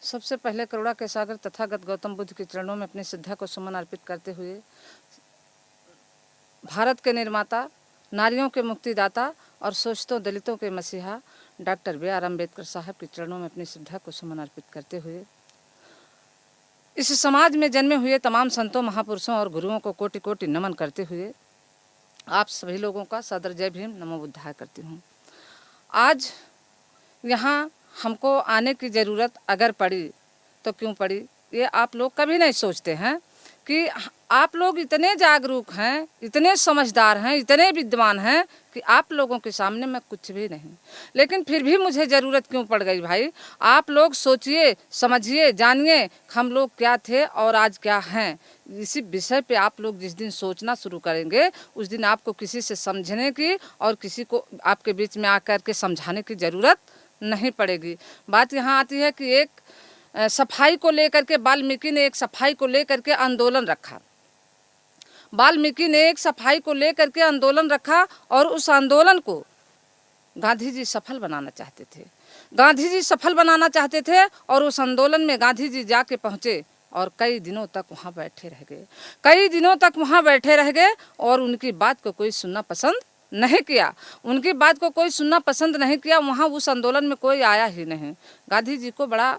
सबसे पहले करुणा के सागर तथागत गौतम बुद्ध के चरणों में अपनी श्रद्धा को सुमन अर्पित करते हुए भारत के निर्माता, नारियों के मुक्तिदाता और शोषितों दलितों के मसीहा डॉक्टर बी आर अम्बेडकर साहब के चरणों में अपनी श्रद्धा को सुमन अर्पित करते हुए इस समाज में जन्मे हुए तमाम संतों, महापुरुषों और गुरुओं को कोटि कोटि नमन करते हुए आप सभी लोगों का सदर जय भीम, नमो बुद्धाय करती हूँ। आज यहाँ हमको आने की ज़रूरत अगर पड़ी तो क्यों पड़ी, ये आप लोग कभी नहीं सोचते हैं कि आप लोग इतने जागरूक हैं, इतने समझदार हैं, इतने विद्वान हैं कि आप लोगों के सामने मैं कुछ भी नहीं। लेकिन फिर भी मुझे ज़रूरत क्यों पड़ गई भाई, आप लोग सोचिए, समझिए, जानिए हम लोग क्या थे और आज क्या हैं। इसी विषय पे आप लोग जिस दिन सोचना शुरू करेंगे उस दिन आपको किसी से समझने की और किसी को आपके बीच में आकर के समझाने की ज़रूरत नहीं पड़ेगी। बात यहाँ आती है कि एक सफाई को लेकर के वाल्मीकि ने एक सफाई को लेकर के आंदोलन रखा। वाल्मीकि ने एक सफाई को लेकर के आंदोलन रखा और उस आंदोलन को गांधी जी सफल बनाना चाहते थे। गांधी जी सफल बनाना चाहते थे और उस आंदोलन में गांधी जी जाके पहुँचे और कई दिनों तक वहाँ बैठे रह गए। कई दिनों तक वहाँ बैठे रह गए और उनकी बात को कोई सुनना पसंद नहीं किया। उनकी बात को कोई सुनना पसंद नहीं किया। वहाँ उस आंदोलन में कोई आया ही नहीं। गांधी जी को बड़ा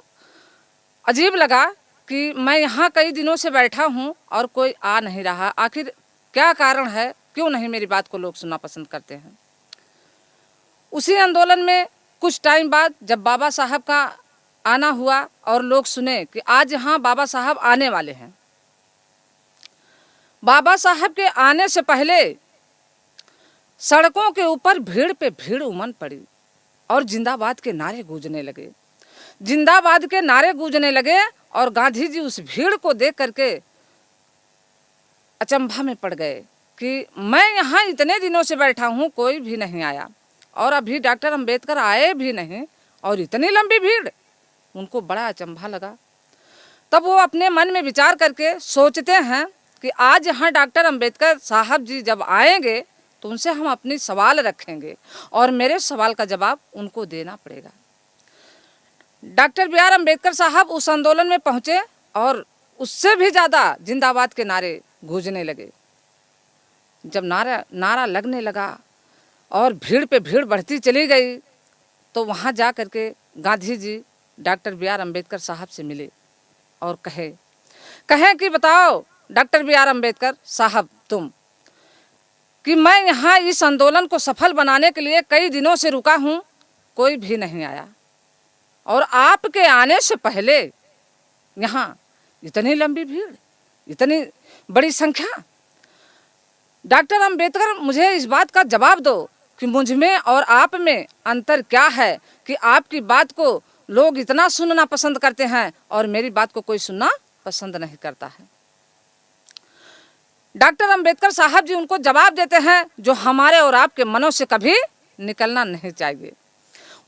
अजीब लगा कि मैं यहाँ कई दिनों से बैठा हूँ और कोई आ नहीं रहा, आखिर क्या कारण है, क्यों नहीं मेरी बात को लोग सुनना पसंद करते हैं। उसी आंदोलन में कुछ टाइम बाद जब बाबा साहब का आना हुआ और लोग सुने कि आज यहाँ बाबा साहब आने वाले हैं, बाबा साहब के आने से पहले सड़कों के ऊपर भीड़ पे भीड़ उमड़ पड़ी और जिंदाबाद के नारे गूंजने लगे। जिंदाबाद के नारे गूंजने लगे और गांधी जी उस भीड़ को देख करके अचंभा में पड़ गए कि मैं यहाँ इतने दिनों से बैठा हूँ, कोई भी नहीं आया और अभी डॉक्टर अम्बेडकर आए भी नहीं और इतनी लंबी भीड़। उनको बड़ा अचंभा लगा। तब वो अपने मन में विचार करके सोचते हैं कि आज यहाँ डॉक्टर अम्बेडकर साहब जी जब आएंगे तो उनसे हम अपनी सवाल रखेंगे और मेरे सवाल का जवाब उनको देना पड़ेगा। डॉक्टर बी आर अम्बेडकर साहब उस आंदोलन में पहुँचे और उससे भी ज़्यादा जिंदाबाद के नारे गूंजने लगे। जब नारा लगने लगा और भीड़ पे भीड़ बढ़ती चली गई तो वहाँ जा कर के Gandhi ji doctor B are Ambedkar साहब से मिले और कहे कि बताओ डॉक्टर बी आर अम्बेडकर साहब तुम, कि मैं यहाँ इस आंदोलन को सफल बनाने के लिए कई दिनों से रुका हूँ, कोई भी नहीं आया और आपके आने से पहले यहाँ इतनी लंबी भीड़, इतनी बड़ी संख्या। डॉक्टर अम्बेडकर मुझे इस बात का जवाब दो कि मुझ में और आप में अंतर क्या है कि आपकी बात को लोग इतना सुनना पसंद करते हैं और मेरी बात को कोई सुनना पसंद नहीं करता है। डॉक्टर अम्बेडकर साहब जी उनको जवाब देते हैं जो हमारे और आपके मनों से कभी निकलना नहीं चाहिए।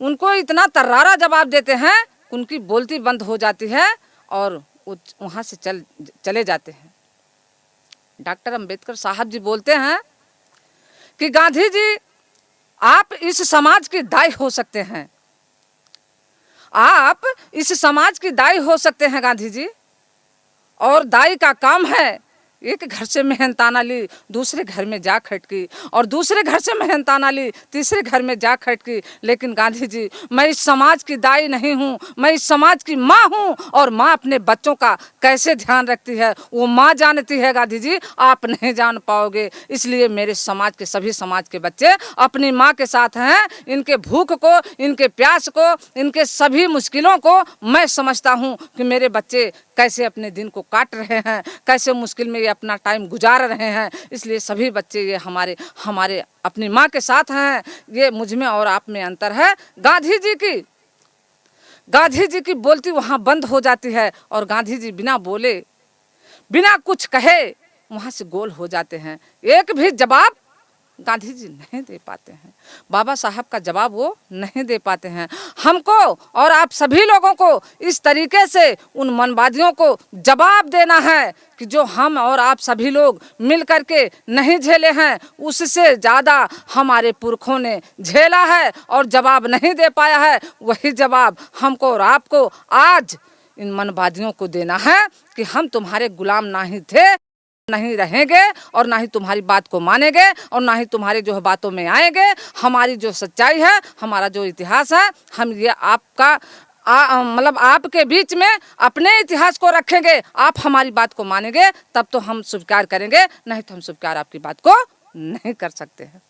उनको इतना तर्रारा जवाब देते हैं कि उनकी बोलती बंद हो जाती है और वहाँ से चले जाते हैं। डॉक्टर अम्बेडकर साहब जी बोलते हैं कि गांधी जी आप इस समाज की दाई हो सकते हैं, आप इस समाज की दाई हो सकते हैं गांधी जी, और दाई का काम है एक घर से मेहनताना ली दूसरे घर में जा खटकी और दूसरे घर से मेहनताना ली तीसरे घर में जा खटकी। लेकिन गांधी जी मैं इस समाज की दाई नहीं हूँ, मैं इस समाज की माँ हूँ और माँ अपने बच्चों का कैसे ध्यान रखती है वो माँ जानती है गांधी जी, आप नहीं जान पाओगे। इसलिए मेरे समाज के सभी समाज के बच्चे अपनी माँ के साथ हैं। इनके भूख को, इनके प्यास को, इनके सभी मुश्किलों को मैं समझता हूँ कि मेरे बच्चे कैसे अपने दिन को काट रहे हैं, कैसे मुश्किल में ये अपना टाइम गुजार रहे हैं। इसलिए सभी बच्चे ये हमारे अपनी माँ के साथ हैं। ये मुझ में और आप में अंतर है। गांधी जी की बोलती वहाँ बंद हो जाती है और गांधी जी बिना बोले, बिना कुछ कहे वहाँ से गोल हो जाते हैं। एक भी जवाब गांधी जी नहीं दे पाते हैं। बाबा साहब का जवाब वो नहीं दे पाते हैं। हमको और आप सभी लोगों को इस तरीके से उन मनवादियों को जवाब देना है कि जो हम और आप सभी लोग मिल करके नहीं झेले हैं, उससे ज़्यादा हमारे पुरखों ने झेला है और जवाब नहीं दे पाया है। वही जवाब हमको और आपको आज इन मनवादियों को देना है कि हम तुम्हारे गुलाम नहीं थे, नहीं रहेंगे और ना ही तुम्हारी बात को मानेंगे और ना ही तुम्हारी जो है बातों में आएंगे। हमारी जो सच्चाई है, हमारा जो इतिहास है, हम ये आपका मतलब आपके बीच में अपने इतिहास को रखेंगे। आप हमारी बात को मानेंगे तब तो हम स्वीकार करेंगे, नहीं तो हम स्वीकार आपकी बात को नहीं कर सकते हैं।